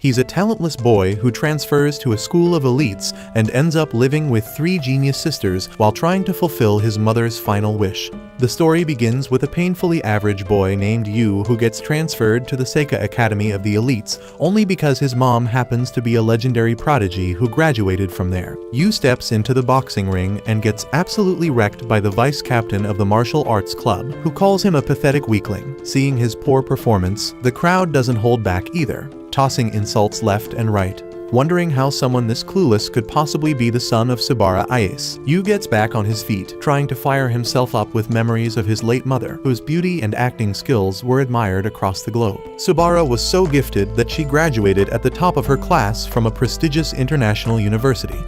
He's a talentless boy who transfers to a school of elites and ends up living with 3 genius sisters while trying to fulfill his mother's final wish. The story begins with a painfully average boy named Yu who gets transferred to the Seika Academy of the Elites only because his mom happens to be a legendary prodigy who graduated from there. Yu steps into the boxing ring and gets absolutely wrecked by the vice captain of the martial arts club, who calls him a pathetic weakling. Seeing his poor performance, the crowd doesn't hold back either, tossing insults left and right. Wondering how someone this clueless could possibly be the son of Sabara Ayase, Yu gets back on his feet, trying to fire himself up with memories of his late mother, whose beauty and acting skills were admired across the globe. Sabara was so gifted that she graduated at the top of her class from a prestigious international university.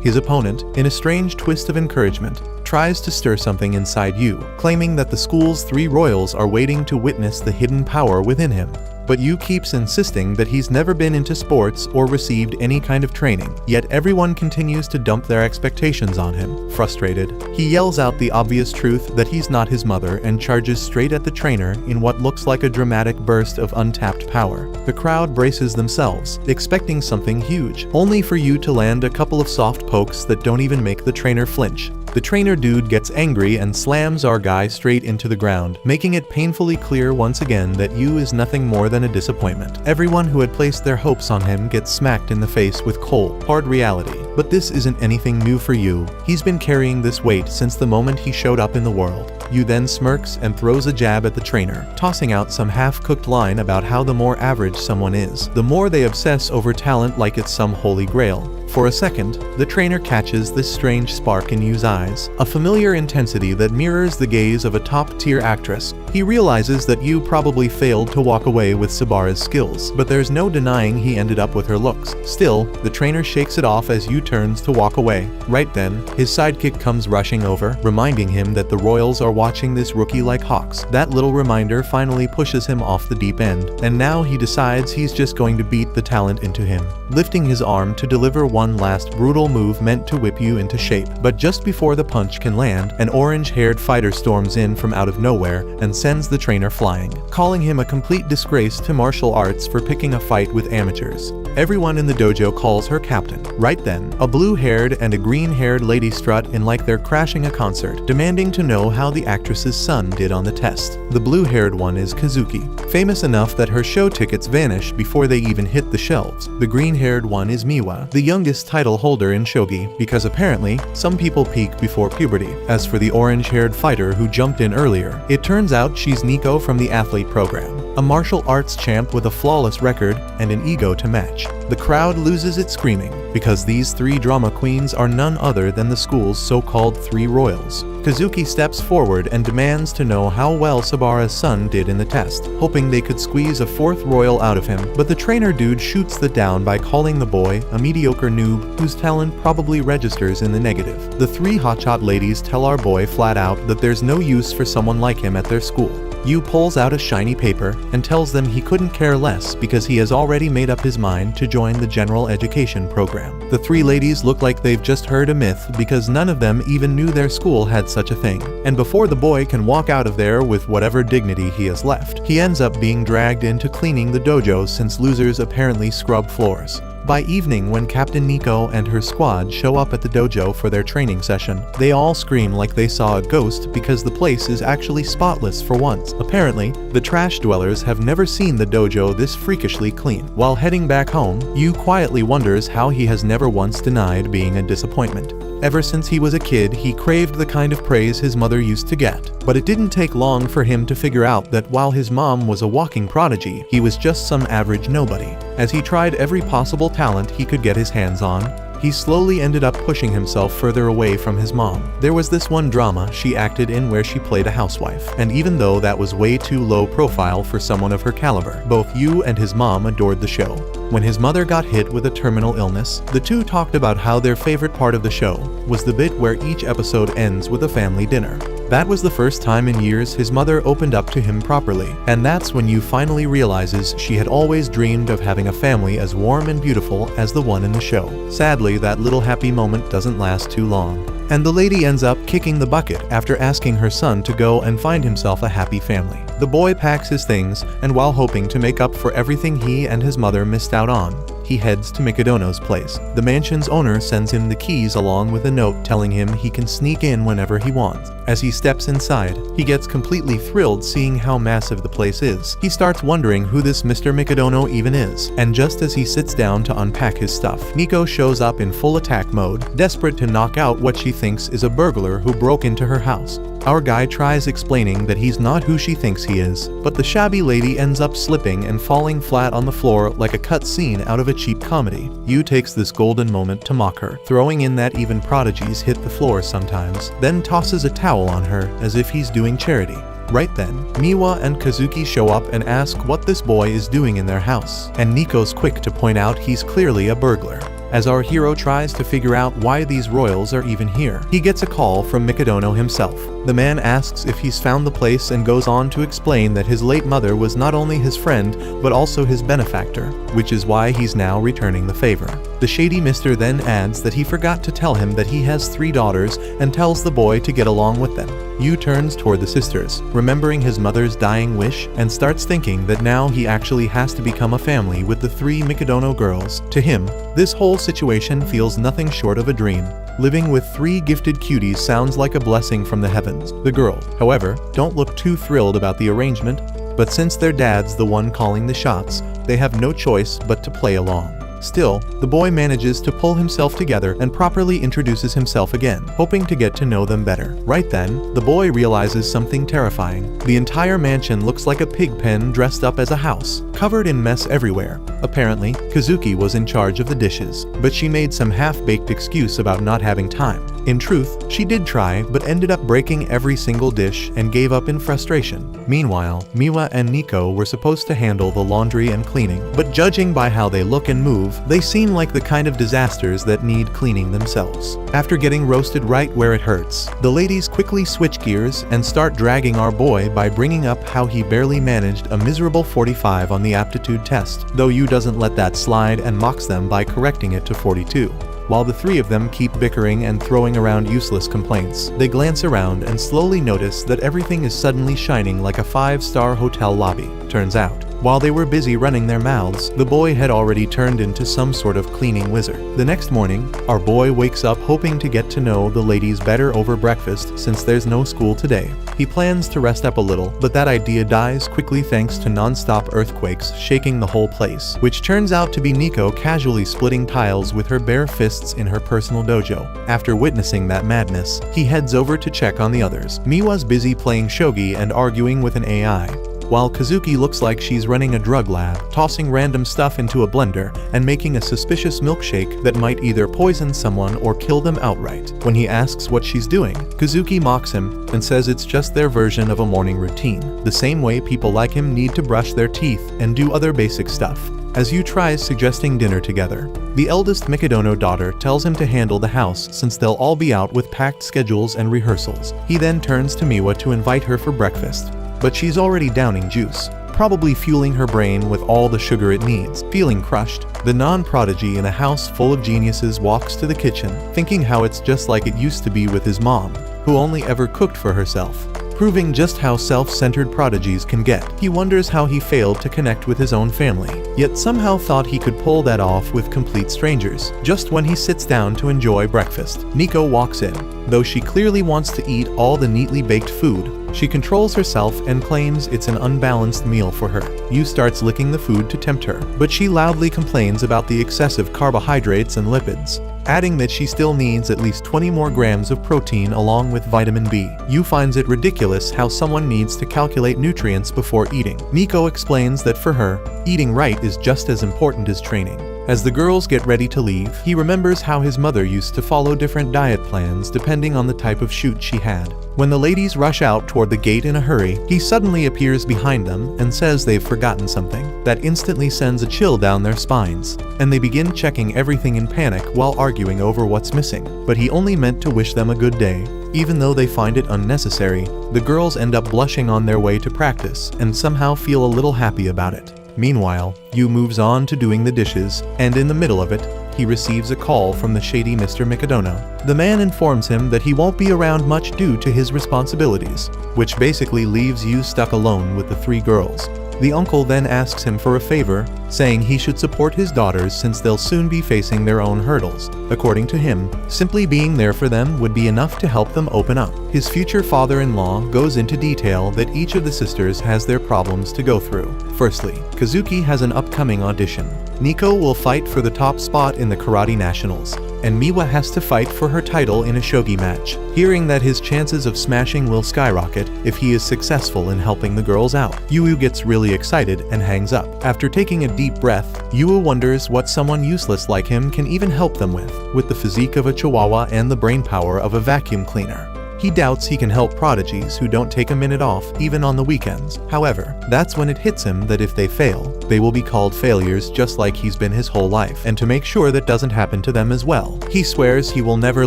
His opponent, in a strange twist of encouragement, tries to stir something inside Yu, claiming that the school's 3 royals are waiting to witness the hidden power within him. But Yu keeps insisting that he's never been into sports or received any kind of training, yet everyone continues to dump their expectations on him. Frustrated, he yells out the obvious truth that he's not his mother and charges straight at the trainer in what looks like a dramatic burst of untapped power. The crowd braces themselves, expecting something huge, only for Yu to land a couple of soft pokes that don't even make the trainer flinch. The trainer dude gets angry and slams our guy straight into the ground, making it painfully clear once again that Yu is nothing more than a disappointment. Everyone who had placed their hopes on him gets smacked in the face with cold, hard reality. But this isn't anything new for Yu. He's been carrying this weight since the moment he showed up in the world. Yu then smirks and throws a jab at the trainer, tossing out some half-cooked line about how the more average someone is, the more they obsess over talent like it's some holy grail. For a second, the trainer catches this strange spark in Yu's eyes, a familiar intensity that mirrors the gaze of a top-tier actress. He realizes that Yu probably failed to walk away with Sabara's skills, but there's no denying he ended up with her looks. Still, the trainer shakes it off as Yu turns to walk away. Right then, his sidekick comes rushing over, reminding him that the royals are watching this rookie like hawks. That little reminder finally pushes him off the deep end, and now he decides he's just going to beat the talent into him, lifting his arm to deliver one last brutal move meant to whip Yu into shape. But just before the punch can land, an orange-haired fighter storms in from out of nowhere and sends the trainer flying, calling him a complete disgrace to martial arts for picking a fight with amateurs. Everyone in the dojo calls her captain. Right then, a blue-haired and a green-haired lady strut in like they're crashing a concert, demanding to know how the actress's son did on the test. The blue-haired one is Kazuki, famous enough that her show tickets vanish before they even hit the shelves. The green-haired one is Miwa, the youngest title holder in shogi, because apparently, some people peak before puberty. As for the orange-haired fighter who jumped in earlier, it turns out she's Nico from the athlete program, a martial arts champ with a flawless record and an ego to match. The crowd loses its screaming, because these 3 drama queens are none other than the school's so-called 3 royals. Kazuki steps forward and demands to know how well Sabara's son did in the test, hoping they could squeeze a 4th royal out of him, but the trainer dude shoots that down by calling the boy a mediocre noob whose talent probably registers in the negative. The 3 hotshot ladies tell our boy flat out that there's no use for someone like him at their school. Yu pulls out a shiny paper and tells them he couldn't care less because he has already made up his mind to join the general education program. The 3 ladies look like they've just heard a myth because none of them even knew their school had such a thing. And before the boy can walk out of there with whatever dignity he has left, he ends up being dragged into cleaning the dojo since losers apparently scrub floors. By evening, when Captain Nico and her squad show up at the dojo for their training session, they all scream like they saw a ghost because the place is actually spotless for once. Apparently, the trash dwellers have never seen the dojo this freakishly clean. While heading back home, Yu quietly wonders how he has never once denied being a disappointment. Ever since he was a kid, he craved the kind of praise his mother used to get. But it didn't take long for him to figure out that while his mom was a walking prodigy, he was just some average nobody. As he tried every possible talent he could get his hands on, he slowly ended up pushing himself further away from his mom. There was this one drama she acted in where she played a housewife, and even though that was way too low profile for someone of her caliber, both Yu and his mom adored the show. When his mother got hit with a terminal illness, the two talked about how their favorite part of the show was the bit where each episode ends with a family dinner. That was the first time in years his mother opened up to him properly, and that's when Yu finally realizes she had always dreamed of having a family as warm and beautiful as the one in the show. Sadly, that little happy moment doesn't last too long. and the lady ends up kicking the bucket after asking her son to go and find himself a happy family. The boy packs his things, and while hoping to make up for everything he and his mother missed out on, he heads to Mikadono's place. The mansion's owner sends him the keys along with a note telling him he can sneak in whenever he wants. As he steps inside, he gets completely thrilled seeing how massive the place is. He starts wondering who this Mr. Mikadono even is, and just as he sits down to unpack his stuff, Nico shows up in full attack mode, desperate to knock out what she thinks is a burglar who broke into her house. Our guy tries explaining that he's not who she thinks he is, but the shabby lady ends up slipping and falling flat on the floor like a cut scene out of a cheap comedy. Yu takes this golden moment to mock her, throwing in that even prodigies hit the floor sometimes, then tosses a towel on her as if he's doing charity. Right then, Miwa and Kazuki show up and ask what this boy is doing in their house, and Nico's quick to point out he's clearly a burglar. As our hero tries to figure out why these royals are even here, he gets a call from Mikadono himself. The man asks if he's found the place and goes on to explain that his late mother was not only his friend, but also his benefactor, which is why he's now returning the favor. The shady mister then adds that he forgot to tell him that he has 3 daughters and tells the boy to get along with them. Yu turns toward the sisters, remembering his mother's dying wish, and starts thinking that now he actually has to become a family with the 3 Mikadono girls. To him, this whole situation feels nothing short of a dream. Living with 3 gifted cuties sounds like a blessing from the heavens. The girls, however, don't look too thrilled about the arrangement, but since their dad's the one calling the shots, they have no choice but to play along. Still, the boy manages to pull himself together and properly introduces himself again, hoping to get to know them better. Right then, the boy realizes something terrifying. The entire mansion looks like a pig pen dressed up as a house, covered in mess everywhere. Apparently, Kazuki was in charge of the dishes, but she made some half-baked excuse about not having time. In truth, she did try, but ended up breaking every single dish and gave up in frustration. Meanwhile, Miwa and Nico were supposed to handle the laundry and cleaning, but judging by how they look and move, they seem like the kind of disasters that need cleaning themselves. After getting roasted right where it hurts, the ladies quickly switch gears and start dragging our boy by bringing up how he barely managed a miserable 45 on the aptitude test, though Yu doesn't let that slide and mocks them by correcting it to 42. While the 3 of them keep bickering and throwing around useless complaints, they glance around and slowly notice that everything is suddenly shining like a 5-star hotel lobby. Turns out, while they were busy running their mouths, the boy had already turned into some sort of cleaning wizard. The next morning, our boy wakes up hoping to get to know the ladies better over breakfast since there's no school today. He plans to rest up a little, but that idea dies quickly thanks to non-stop earthquakes shaking the whole place, which turns out to be Nico casually splitting tiles with her bare fists in her personal dojo. After witnessing that madness, he heads over to check on the others. Miwa's busy playing shogi and arguing with an AI, while Kazuki looks like she's running a drug lab, tossing random stuff into a blender and making a suspicious milkshake that might either poison someone or kill them outright. When he asks what she's doing, Kazuki mocks him and says it's just their version of a morning routine, the same way people like him need to brush their teeth and do other basic stuff. As Yu tries suggesting dinner together, the eldest Mikadono daughter tells him to handle the house since they'll all be out with packed schedules and rehearsals. He then turns to Miwa to invite her for breakfast, but she's already downing juice, probably fueling her brain with all the sugar it needs. Feeling crushed, the non-prodigy in a house full of geniuses walks to the kitchen, thinking how it's just like it used to be with his mom, who only ever cooked for herself, proving just how self-centered prodigies can get. He wonders how he failed to connect with his own family, yet somehow thought he could pull that off with complete strangers. Just when he sits down to enjoy breakfast, Nico walks in. Though she clearly wants to eat all the neatly baked food, she controls herself and claims it's an unbalanced meal for her. Yu starts licking the food to tempt her, but she loudly complains about the excessive carbohydrates and lipids, adding that she still needs at least 20 more grams of protein along with vitamin B. Yu finds it ridiculous how someone needs to calculate nutrients before eating. Nico explains that for her, eating right is just as important as training. As the girls get ready to leave, he remembers how his mother used to follow different diet plans depending on the type of shoot she had. When the ladies rush out toward the gate in a hurry, he suddenly appears behind them and says they've forgotten something. That instantly sends a chill down their spines, and they begin checking everything in panic while arguing over what's missing. But he only meant to wish them a good day. Even though they find it unnecessary, the girls end up blushing on their way to practice and somehow feel a little happy about it. Meanwhile, Yu moves on to doing the dishes, and in the middle of it, he receives a call from the shady Mr. Mikadono. The man informs him that he won't be around much due to his responsibilities, which basically leaves Yu stuck alone with the 3 girls. The uncle then asks him for a favor, saying he should support his daughters since they'll soon be facing their own hurdles. According to him, simply being there for them would be enough to help them open up. His future father-in-law goes into detail that each of the sisters has their problems to go through. Firstly, Kazuki has an upcoming audition. Nico will fight for the top spot in the Karate Nationals, and Miwa has to fight for her title in a shogi match. Hearing that his chances of smashing will skyrocket if he is successful in helping the girls out, Yu gets really excited and hangs up. After taking a deep breath, Yu wonders what someone useless like him can even help them with the physique of a chihuahua and the brainpower of a vacuum cleaner. He doubts he can help prodigies who don't take a minute off even on the weekends. However, that's when it hits him that if they fail, they will be called failures just like he's been his whole life, and to make sure that doesn't happen to them as well, he swears he will never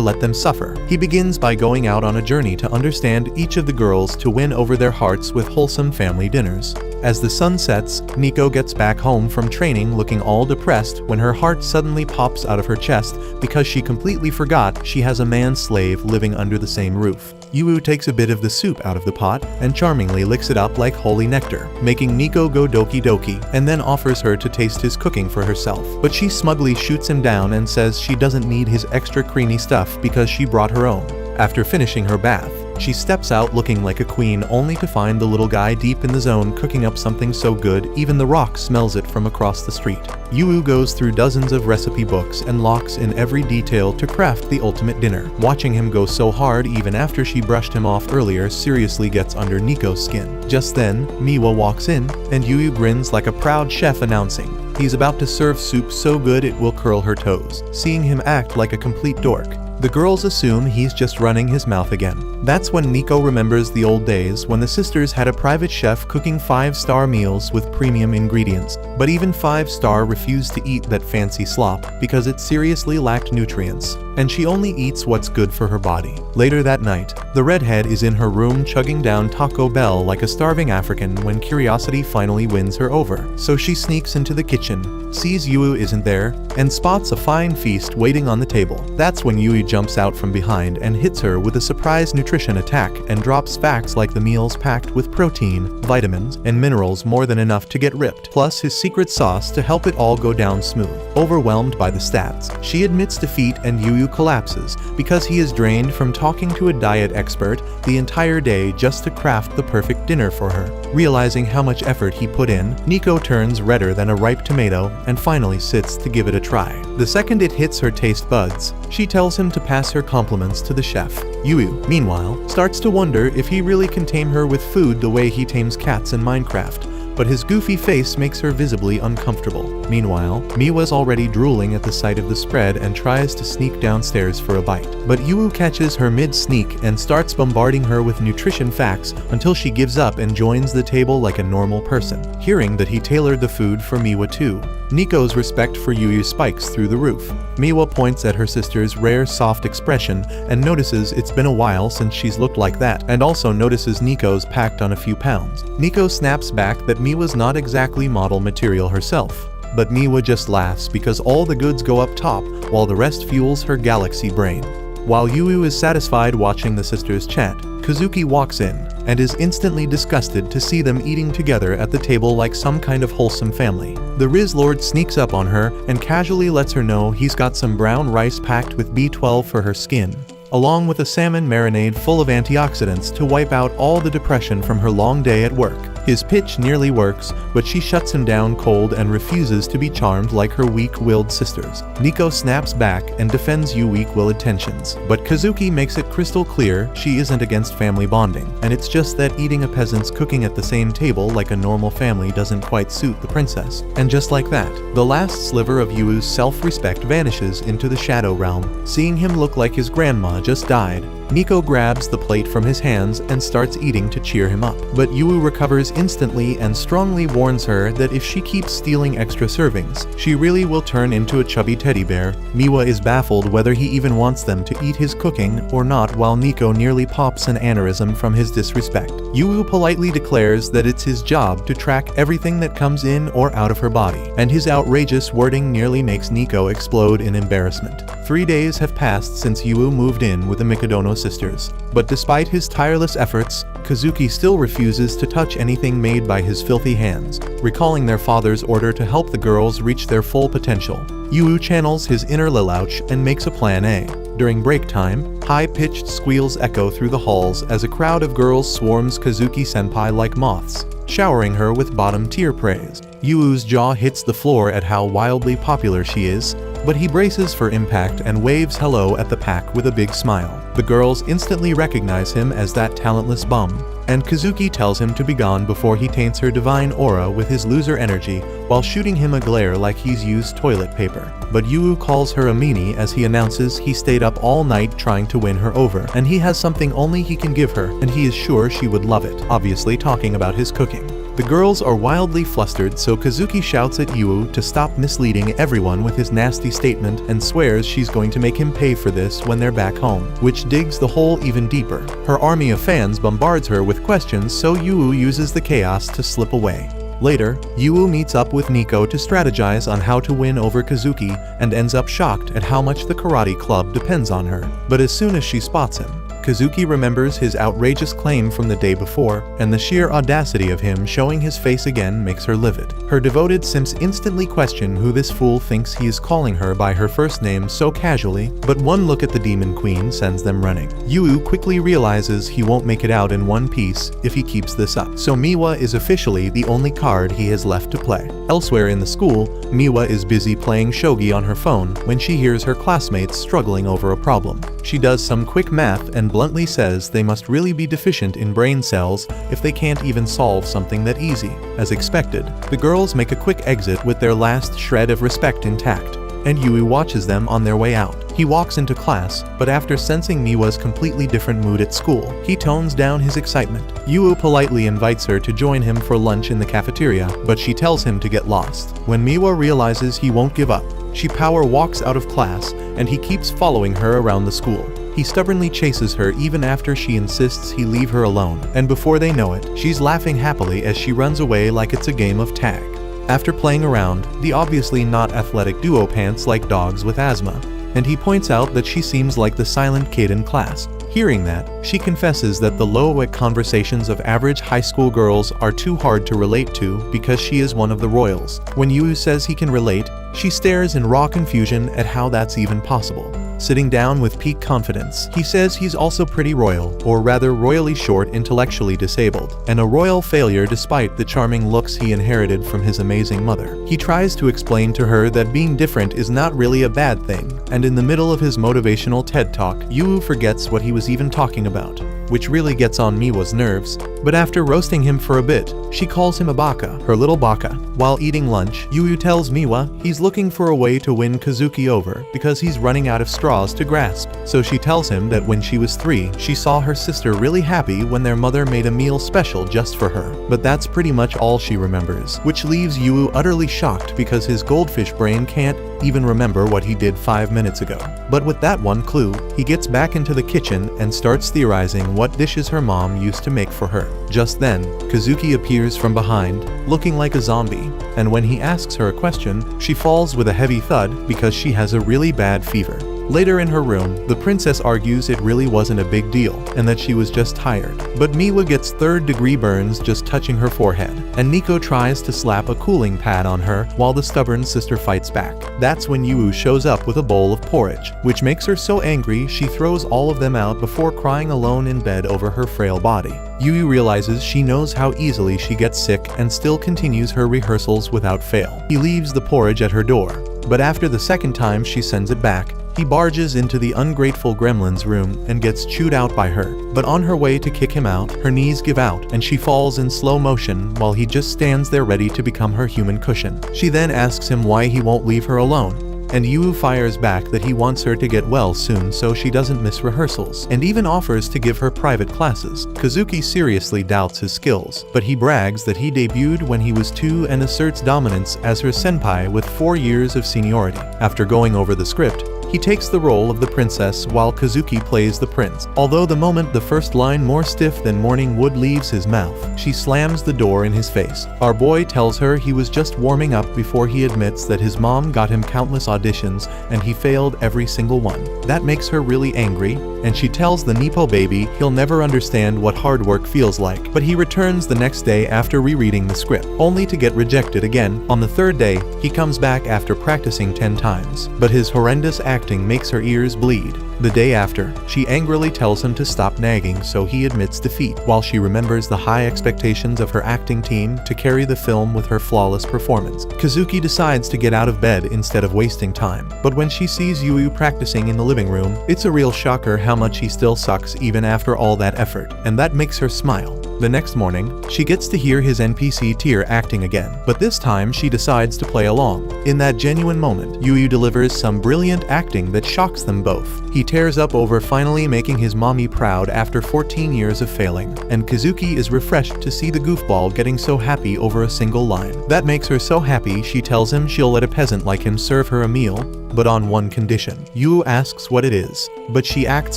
let them suffer. He begins by going out on a journey to understand each of the girls to win over their hearts with wholesome family dinners. As the sun sets, Nico gets back home from training looking all depressed when her heart suddenly pops out of her chest because she completely forgot she has a man-slave living under the same roof. Yu takes a bit of the soup out of the pot and charmingly licks it up like holy nectar, making Nico go doki doki, and then offers her to taste his cooking for herself. But she smugly shoots him down and says she doesn't need his extra creamy stuff because she brought her own. After finishing her bath, she steps out looking like a queen only to find the little guy deep in the zone cooking up something so good even the rock smells it from across the street. Yu goes through dozens of recipe books and locks in every detail to craft the ultimate dinner. Watching him go so hard even after she brushed him off earlier seriously gets under Nico's skin. Just then, Miwa walks in, and Yu grins like a proud chef announcing he's about to serve soup so good it will curl her toes. Seeing him act like a complete dork, the girls assume he's just running his mouth again. That's when Nico remembers the old days when the sisters had a private chef cooking 5-star meals with premium ingredients, but even 5-star refused to eat that fancy slop because it seriously lacked nutrients, and she only eats what's good for her body. Later that night, the redhead is in her room chugging down Taco Bell like a starving African when curiosity finally wins her over. So she sneaks into the kitchen, sees Yu isn't there, and spots a fine feast waiting on the table. That's when Yu jumps out from behind and hits her with a surprise nutrition attack and drops facts like the meal's packed with protein, vitamins, and minerals more than enough to get ripped, plus his secret sauce to help it all go down smooth. Overwhelmed by the stats, she admits defeat and Yu collapses because he is drained from talking to a diet expert the entire day just to craft the perfect dinner for her. Realizing how much effort he put in, Nico turns redder than a ripe tomato and finally sits to give it a try. The second it hits her taste buds, she tells him to pass her compliments to the chef. Yu, meanwhile, starts to wonder if he really can tame her with food the way he tames cats in Minecraft, but his goofy face makes her visibly uncomfortable. Meanwhile, Miwa's already drooling at the sight of the spread and tries to sneak downstairs for a bite. But Yu catches her mid-sneak and starts bombarding her with nutrition facts until she gives up and joins the table like a normal person. Hearing that he tailored the food for Miwa too, Nico's respect for Yu spikes through the roof. Miwa points at her sister's rare soft expression and notices it's been a while since she's looked like that, and also notices Nico's packed on a few pounds. Nico snaps back that Miwa's not exactly model material herself, but Miwa just laughs because all the goods go up top while the rest fuels her galaxy brain. While Yu is satisfied watching the sisters chat, Kazuki walks in and is instantly disgusted to see them eating together at the table like some kind of wholesome family. The Riz Lord sneaks up on her and casually lets her know he's got some brown rice packed with B12 for her skin, along with a salmon marinade full of antioxidants to wipe out all the depression from her long day at work. His pitch nearly works, but she shuts him down cold and refuses to be charmed like her weak-willed sisters. Nico snaps back and defends Yu's weak-willed tensions, but Kazuki makes it crystal clear she isn't against family bonding, and it's just that eating a peasant's cooking at the same table like a normal family doesn't quite suit the princess. And just like that, the last sliver of Yu's self-respect vanishes into the shadow realm, seeing him look like his grandma just died. Nico grabs the plate from his hands and starts eating to cheer him up. But Jinwoo recovers instantly and strongly warns her that if she keeps stealing extra servings, she really will turn into a chubby teddy bear. Miwa is baffled whether he even wants them to eat his cooking or not, while Nico nearly pops an aneurysm from his disrespect. Jinwoo politely declares that it's his job to track everything that comes in or out of her body, and his outrageous wording nearly makes Nico explode in embarrassment. 3 days have passed since Jinwoo moved in with the Mikadono sisters, but despite his tireless efforts, Kazuki still refuses to touch anything made by his filthy hands, recalling their father's order to help the girls reach their full potential. Jinwoo channels his inner Lelouch and makes a plan A. During break time, high-pitched squeals echo through the halls as a crowd of girls swarms Kazuki-senpai like moths, showering her with bottom-tier praise. Jinwoo's jaw hits the floor at how wildly popular she is, but he braces for impact and waves hello at the pack with a big smile. The girls instantly recognize him as that talentless bum, and Kazuki tells him to be gone before he taints her divine aura with his loser energy while shooting him a glare like he's used toilet paper. But Jinwoo calls her a meanie as he announces he stayed up all night trying to win her over, and he has something only he can give her, and he is sure she would love it, obviously talking about his cooking. The girls are wildly flustered, so Kazuki shouts at Jinwoo to stop misleading everyone with his nasty statement and swears she's going to make him pay for this when they're back home, which digs the hole even deeper. Her army of fans bombards her with questions, so Jinwoo uses the chaos to slip away. Later, Jinwoo meets up with Nico to strategize on how to win over Kazuki and ends up shocked at how much the karate club depends on her. But as soon as she spots him, Kazuki remembers his outrageous claim from the day before, and the sheer audacity of him showing his face again makes her livid. Her devoted simps instantly question who this fool thinks he is calling her by her first name so casually, but one look at the Demon Queen sends them running. Jinwoo quickly realizes he won't make it out in one piece if he keeps this up, so Miwa is officially the only card he has left to play. Elsewhere in the school, Miwa is busy playing shogi on her phone when she hears her classmates struggling over a problem. She does some quick math and bluntly says they must really be deficient in brain cells if they can't even solve something that easy. As expected, the girls make a quick exit with their last shred of respect intact, and Jinwoo watches them on their way out. He walks into class, but after sensing Miwa's completely different mood at school, he tones down his excitement. Jinwoo politely invites her to join him for lunch in the cafeteria, but she tells him to get lost. When Miwa realizes he won't give up, she power walks out of class, and he keeps following her around the school. He stubbornly chases her even after she insists he leave her alone, and before they know it, she's laughing happily as she runs away like it's a game of tag. After playing around, the obviously not athletic duo pants like dogs with asthma, and he points out that she seems like the silent kid in class. Hearing that, she confesses that the low-wit conversations of average high school girls are too hard to relate to because she is one of the royals. When Jinwoo says he can relate, she stares in raw confusion at how that's even possible. Sitting down with peak confidence, he says he's also pretty royal, or rather royally short, intellectually disabled, and a royal failure despite the charming looks he inherited from his amazing mother. He tries to explain to her that being different is not really a bad thing, and in the middle of his motivational TED talk, Jinwoo forgets what he was even talking about, which really gets on Miwa's nerves. But after roasting him for a bit, she calls him a baka, her little baka. While eating lunch, Jinwoo tells Miwa he's looking for a way to win Kazuki over because he's running out of straws to grasp. So she tells him that when she was 3, she saw her sister really happy when their mother made a meal special just for her. But that's pretty much all she remembers, which leaves Jinwoo utterly shocked because his goldfish brain can't even remember what he did 5 minutes ago. But with that one clue, he gets back into the kitchen and starts theorizing what dishes her mom used to make for her. Just then, Kazuki appears from behind, looking like a zombie, and when he asks her a question, she falls with a heavy thud because she has a really bad fever. Later in her room, the princess argues it really wasn't a big deal, and that she was just tired. But Miwa gets third-degree burns just touching her forehead, and Nico tries to slap a cooling pad on her while the stubborn sister fights back. That's when Jinwoo shows up with a bowl of porridge, which makes her so angry she throws all of them out before crying alone in bed over her frail body. Jinwoo realizes she knows how easily she gets sick and still continues her rehearsals without fail. He leaves the porridge at her door, but after the second time she sends it back, he barges into the ungrateful gremlin's room and gets chewed out by her. But on her way to kick him out, her knees give out and she falls in slow motion while he just stands there ready to become her human cushion. She then asks him why he won't leave her alone, and Jinwoo fires back that he wants her to get well soon so she doesn't miss rehearsals, and even offers to give her private classes. Kazuki seriously doubts his skills, but he brags that he debuted when he was 2 and asserts dominance as her senpai with 4 years of seniority. After going over the script, he takes the role of the princess while Kazuki plays the prince. Although the moment the first line more stiff than morning wood leaves his mouth, she slams the door in his face. Our boy tells her he was just warming up before he admits that his mom got him countless auditions and he failed every single one. That makes her really angry, and she tells the Nepo baby he'll never understand what hard work feels like. But he returns the next day after rereading the script, only to get rejected again. On the third day, he comes back after practicing 10 times, but his horrendous acting makes her ears bleed. The day after, she angrily tells him to stop nagging, so he admits defeat, while she remembers the high expectations of her acting team to carry the film with her flawless performance. Kazuki decides to get out of bed instead of wasting time, but when she sees Jinwoo practicing in the living room, it's a real shocker how much he still sucks even after all that effort, and that makes her smile. The next morning, she gets to hear his NPC tier acting again, but this time she decides to play along. In that genuine moment, Jinwoo delivers some brilliant acting that shocks them both. He tears up over finally making his mommy proud after 14 years of failing, and Kazuki is refreshed to see the goofball getting so happy over a single line. That makes her so happy she tells him she'll let a peasant like him serve her a meal, but on one condition. Jinwoo asks what it is, but she acts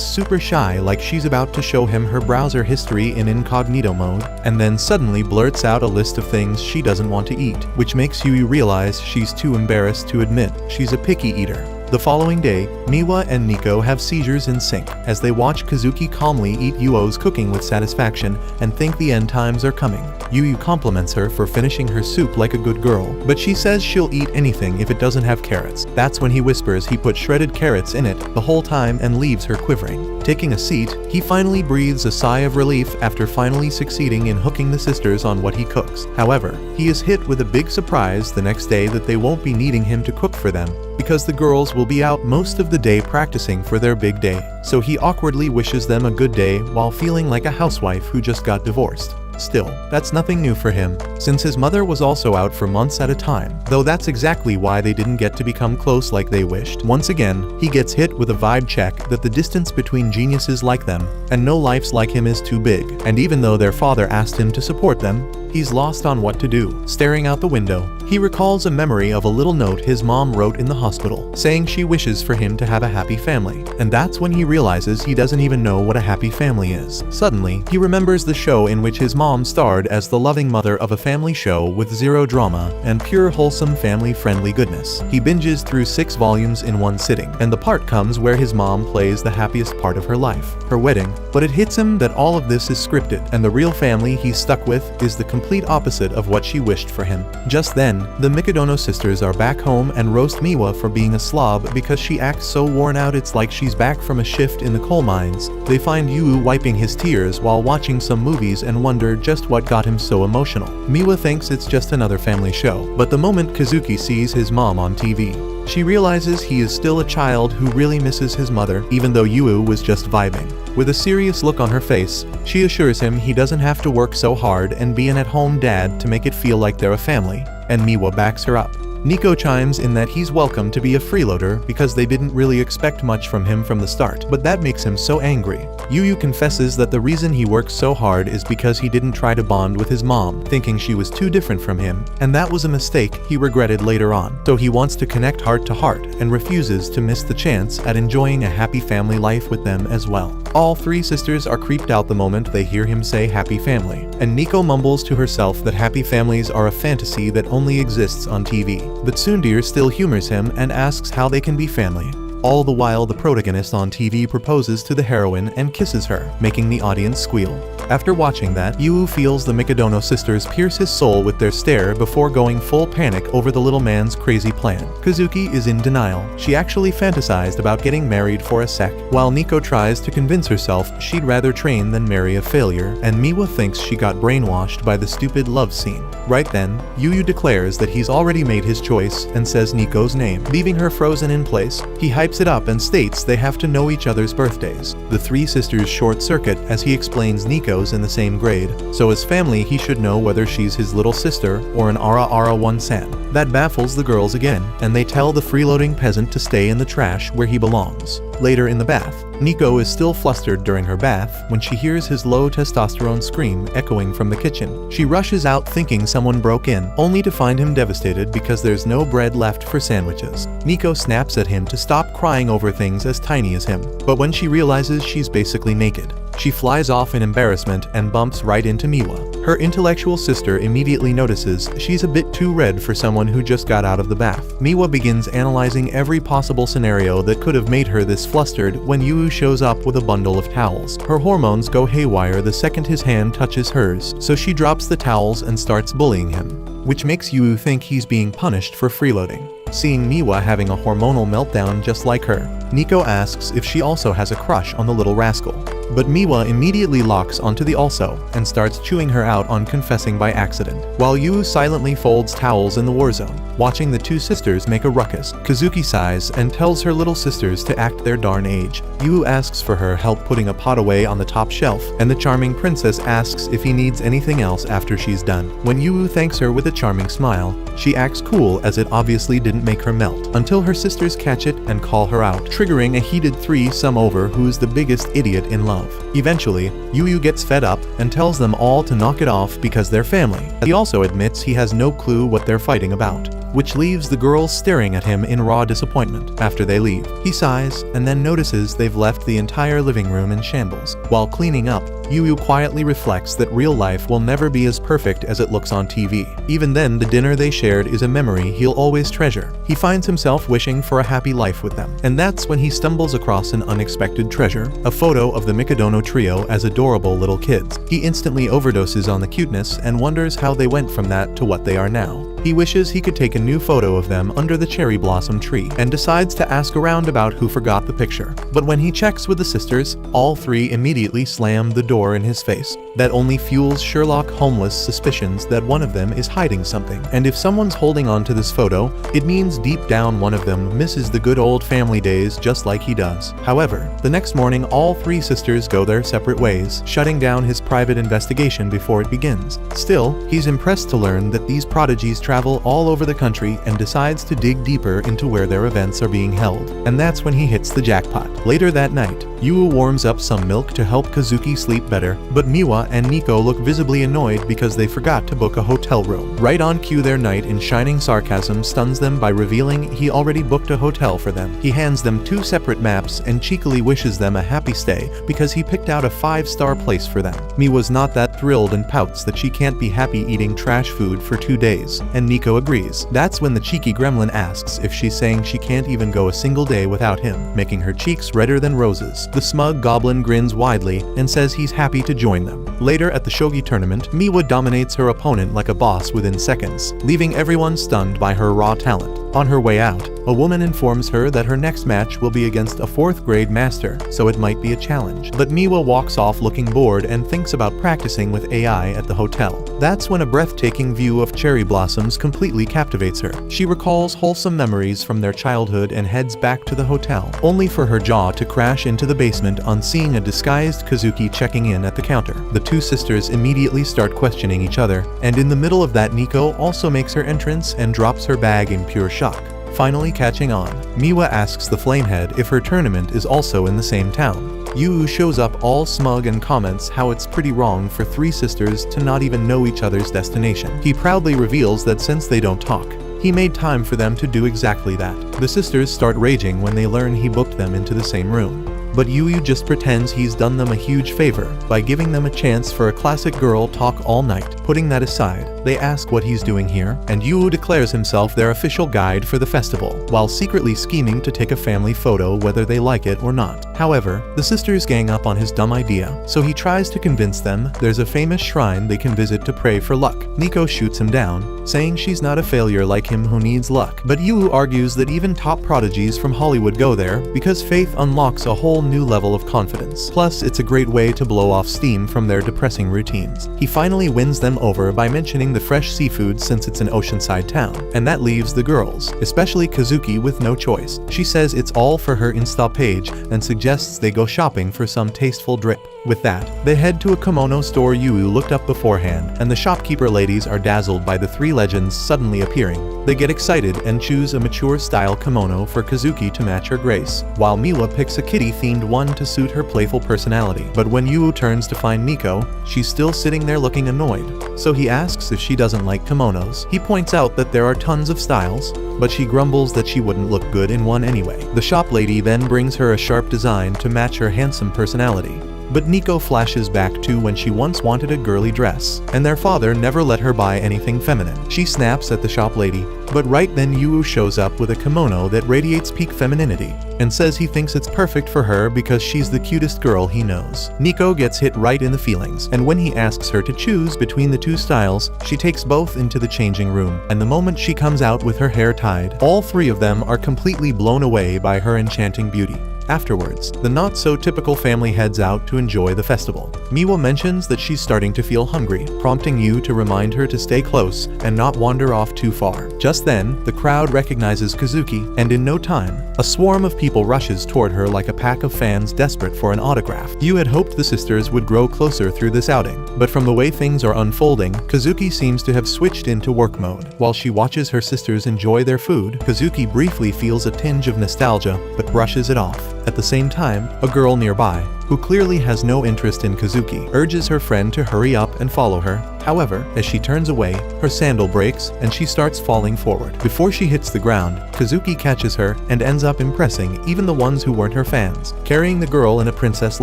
super shy like she's about to show him her browser history in incognito mode, and then suddenly blurts out a list of things she doesn't want to eat, which makes Jinwoo realize she's too embarrassed to admit she's a picky eater. The following day, Miwa and Nico have seizures in sync as they watch Kazuki calmly eat Yuo's cooking with satisfaction and think the end times are coming. Jinwoo compliments her for finishing her soup like a good girl, but she says she'll eat anything if it doesn't have carrots. That's when he whispers he put shredded carrots in it the whole time and leaves her quivering. Taking a seat, he finally breathes a sigh of relief after finally succeeding in hooking the sisters on what he cooks. However, he is hit with a big surprise the next day that they won't be needing him to cook for them, because the girls will be out most of the day practicing for their big day. So he awkwardly wishes them a good day while feeling like a housewife who just got divorced. Still, that's nothing new for him, since his mother was also out for months at a time, though that's exactly why they didn't get to become close like they wished. Once again, he gets hit with a vibe check that the distance between geniuses like them and no lives like him is too big, and even though their father asked him to support them, he's lost on what to do. Staring out the window, he recalls a memory of a little note his mom wrote in the hospital, saying she wishes for him to have a happy family, and that's when he realizes he doesn't even know what a happy family is. Suddenly, he remembers the show in which his mom starred as the loving mother of a family show with zero drama and pure wholesome family-friendly goodness. He binges through 6 volumes in one sitting, and the part comes where his mom plays the happiest part of her life, her wedding, but it hits him that all of this is scripted, and the real family he's stuck with is the complete opposite of what she wished for him. Just then, the Mikadono sisters are back home and roast Miwa for being a slob because she acts so worn out it's like she's back from a shift in the coal mines. They find Jinwoo wiping his tears while watching some movies and wonder just what got him so emotional. Miwa thinks it's just another family show, but the moment Kazuki sees his mom on TV, she realizes he is still a child who really misses his mother, even though Jinwoo was just vibing. With a serious look on her face, she assures him he doesn't have to work so hard and be an at-home dad to make it feel like they're a family, and Miwa backs her up. Nico chimes in that he's welcome to be a freeloader because they didn't really expect much from him from the start, but that makes him so angry. Jinwoo confesses that the reason he works so hard is because he didn't try to bond with his mom, thinking she was too different from him, and that was a mistake he regretted later on. So he wants to connect heart to heart and refuses to miss the chance at enjoying a happy family life with them as well. All 3 sisters are creeped out the moment they hear him say happy family, and Nico mumbles to herself that happy families are a fantasy that only exists on TV. But Sundir still humors him and asks how they can be family. All the while the protagonist on TV proposes to the heroine and kisses her, making the audience squeal. After watching that, Jinwoo feels the Mikadono sisters pierce his soul with their stare before going full panic over the little man's crazy plan. Kazuki is in denial. She actually fantasized about getting married for a sec, while Nico tries to convince herself she'd rather train than marry a failure, and Miwa thinks she got brainwashed by the stupid love scene. Right then, Jinwoo declares that he's already made his choice and says Nico's name. Leaving her frozen in place, he hypes it up and states they have to know each other's birthdays. The 3 sisters short circuit as he explains Nico's in the same grade, so as family he should know whether she's his little sister or an Ara 1 San. That baffles the girls again, and they tell the freeloading peasant to stay in the trash where he belongs. Later in the bath, Nico is still flustered during her bath when she hears his low testosterone scream echoing from the kitchen. She rushes out thinking someone broke in, only to find him devastated because there's no bread left for sandwiches. Nico snaps at him to stop crying over things as tiny as him, but when she realizes she's basically naked, she flies off in embarrassment and bumps right into Miwa. Her intellectual sister immediately notices she's a bit too red for someone who just got out of the bath. Miwa begins analyzing every possible scenario that could have made her this flustered when Yu shows up with a bundle of towels. Her hormones go haywire the second his hand touches hers, so she drops the towels and starts bullying him, which makes Yu think he's being punished for freeloading. Seeing Miwa having a hormonal meltdown just like her, Nico asks if she also has a crush on the little rascal. But Miwa immediately locks onto the also and starts chewing her out on confessing by accident, while Yu silently folds towels in the war zone, watching the two sisters make a ruckus. Kazuki sighs and tells her little sisters to act their darn age. Yu asks for her help putting a pot away on the top shelf, and the charming princess asks if he needs anything else after she's done. When Yu thanks her with a charming smile, she acts cool as it obviously didn't make her melt, until her sisters catch it and call her out, triggering a heated threesome over who's the biggest idiot in love. Eventually, Yu gets fed up and tells them all to knock it off because they're family. He also admits he has no clue what they're fighting about, which leaves the girls staring at him in raw disappointment. After they leave, he sighs and then notices they've left the entire living room in shambles. While cleaning up, Yu quietly reflects that real life will never be as perfect as it looks on TV. Even then, the dinner they shared is a memory he'll always treasure. He finds himself wishing for a happy life with them, and that's when he stumbles across an unexpected treasure, a photo of the Mikadono trio as adorable little kids. He instantly overdoses on the cuteness and wonders how they went from that to what they are now. He wishes he could take a new photo of them under the cherry blossom tree and decides to ask around about who forgot the picture. But when he checks with the sisters, all three immediately slam the door in his face. That only fuels Sherlock Holmes' suspicions that one of them is hiding something. And if someone's holding on to this photo, it means deep down one of them misses the good old family days just like he does. However, the next morning all three sisters go their separate ways, shutting down his private investigation before it begins. Still, he's impressed to learn that these prodigies travel all over the country and decides to dig deeper into where their events are being held. And that's when he hits the jackpot. Later that night, Yu warms up some milk to help Kazuki sleep better, but Miwa and Nico look visibly annoyed because they forgot to book a hotel room. Right on cue, their knight in shining sarcasm stuns them by revealing he already booked a hotel for them. He hands them 2 separate maps and cheekily wishes them a happy stay because he picked out a 5-star place for them. Miwa's not that thrilled and pouts that she can't be happy eating trash food for 2 days, and Nico agrees. That's when the cheeky gremlin asks if she's saying she can't even go a single day without him, making her cheeks redder than roses. The smug goblin grins widely and says he's happy to join them. Later at the shogi tournament, Miwa dominates her opponent like a boss within seconds, leaving everyone stunned by her raw talent. On her way out, a woman informs her that her next match will be against a 4th grade master, so it might be a challenge. But Miwa walks off looking bored and thinks about practicing with AI at the hotel. That's when a breathtaking view of cherry blossoms completely captivates her. She recalls wholesome memories from their childhood and heads back to the hotel, only for her jaw to crash into the basement on seeing a disguised Kazuki checking in at the counter. The 2 sisters immediately start questioning each other, and in the middle of that, Nico also makes her entrance and drops her bag in pure shock. Finally catching on, Miwa asks the Flamehead if her tournament is also in the same town. Yu shows up all smug and comments how it's pretty wrong for 3 sisters to not even know each other's destination. He proudly reveals that since they don't talk, he made time for them to do exactly that. The sisters start raging when they learn he booked them into the same room. But Yu just pretends he's done them a huge favor by giving them a chance for a classic girl talk all night. Putting that aside, they ask what he's doing here, and Yu declares himself their official guide for the festival, while secretly scheming to take a family photo whether they like it or not. However, the sisters gang up on his dumb idea, so he tries to convince them there's a famous shrine they can visit to pray for luck. Nico shoots him down, saying she's not a failure like him who needs luck. But Yu argues that even top prodigies from Hollywood go there because faith unlocks a whole new level of confidence. Plus, it's a great way to blow off steam from their depressing routines. He finally wins them over by mentioning the the fresh seafood since it's an oceanside town. And that leaves the girls, especially Kazuki, with no choice. She says it's all for her Insta page and suggests they go shopping for some tasteful drip. With that, they head to a kimono store Yu looked up beforehand, and the shopkeeper ladies are dazzled by the three legends suddenly appearing. They get excited and choose a mature-style kimono for Kazuki to match her grace, while Miwa picks a kitty-themed one to suit her playful personality. But when Yu turns to find Nico, she's still sitting there looking annoyed. So he asks if she doesn't like kimonos. He points out that there are tons of styles, but she grumbles that she wouldn't look good in one anyway. The shop lady then brings her a sharp design to match her handsome personality. But Nico flashes back to when she once wanted a girly dress, and their father never let her buy anything feminine. She snaps at the shop lady, but right then Yu shows up with a kimono that radiates peak femininity, and says he thinks it's perfect for her because she's the cutest girl he knows. Nico gets hit right in the feelings, and when he asks her to choose between the two styles, she takes both into the changing room, and the moment she comes out with her hair tied, all three of them are completely blown away by her enchanting beauty. Afterwards, the not-so-typical family heads out to enjoy the festival. Miwa mentions that she's starting to feel hungry, prompting Yu to remind her to stay close and not wander off too far. Just then, the crowd recognizes Kazuki, and in no time, a swarm of people rushes toward her like a pack of fans desperate for an autograph. Yu had hoped the sisters would grow closer through this outing, but from the way things are unfolding, Kazuki seems to have switched into work mode. While she watches her sisters enjoy their food, Kazuki briefly feels a tinge of nostalgia, but brushes it off. At the same time, a girl nearby, who clearly has no interest in Kazuki, urges her friend to hurry up and follow her. However, as she turns away, her sandal breaks and she starts falling forward. Before she hits the ground, Kazuki catches her and ends up impressing even the ones who weren't her fans. Carrying the girl in a princess